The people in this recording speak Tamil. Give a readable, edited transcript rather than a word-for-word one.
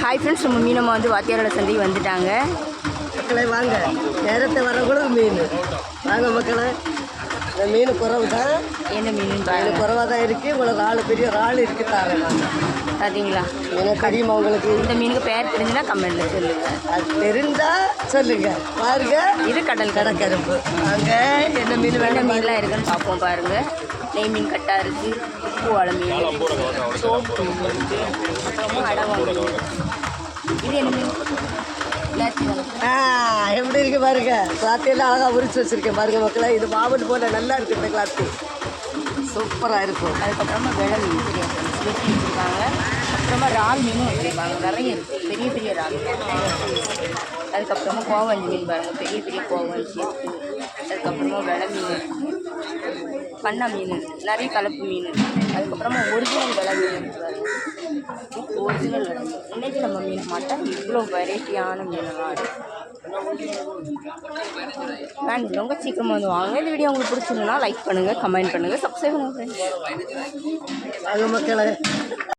ஹாய் ஃப்ரெண்ட்ஸ், நம்ம மீனம்மா வந்து வாத்தியாரோட சந்தைக்கு வந்துட்டாங்க. மக்களை வாங்க, நேரத்தை வரக்கூட மீன் வாங்க மக்களை. இந்த மீன் குறவு தான். என்ன மீன் குறவாக தான் இருக்குது. உங்களுக்கு ஆள் பெரிய ஆள் இருக்குது தாரேன் நாங்கள். பார்த்தீங்களா? எனக்கு தெரியுமா உங்களுக்கு? இந்த மீனுக்கு பேர் தெரிஞ்சுன்னா கமெண்ட்டில் சொல்லுங்கள். அது தெரிந்தால் சொல்லுங்கள். பாருங்க, இது கடற்கரும்பு. வாங்க, என்ன மீன் என்ன மீன்லாம் இருக்குன்னு பார்ப்போம். பாருங்கள், நெய் மீன் கட்டா இருக்குது, உப்பு வாழை மீன், சோப்பு மீன் இருக்குது, அப்புறமா அடவா மீன். இது என்ன மீன்? எப்படி இருக்கு பாருங்க. கிளாத்தையெல்லாம் அழகாக உரிச்சு வச்சுருக்கேன் பாருங்க மக்களை. இது மாவட்டு போல நல்லா இருக்குது இந்த கிளாத்து, சூப்பராக இருக்கும். அதுக்கப்புறமா வெள்ளை மீன் வெட்டி வச்சுருக்காங்க. அப்புறமா இறால் மீனும் வச்சுருக்காங்க, நிறைய இருக்குது, பெரிய பெரிய இறால். அதுக்கப்புறமா கோவஞ்சி மீன் பாருங்கள், பெரிய பெரிய கோவஞ்சி இருக்குது. அதுக்கப்புறமா வெள்ளை மீன், பண்ணை மீன், நிறைய கலப்பு மீன். அதுக்கப்புறமா ஒரிஜினல் வெள்ளை மீன் இருக்குது பாருங்கள், ஒரிஜினல் வெள்ளை மீன். இன்றைக்கி நம்ம மீன் மாட்டோம், இவ்வளோ வெரைட்டியான மீனெல்லாம் இருக்குது. ரொம்ப சீக்கிரமாக வந்து வாங்க. இந்த வீடியோ உங்களுக்கு பிடிச்சிருந்ததுன்னா லைக் பண்ணுங்கள், கமெண்ட் பண்ணுங்கள், சப்ஸ்கிரைப் பண்ணுங்கள் ஃப்ரெண்ட்ஸ். வாங்க மக்களை.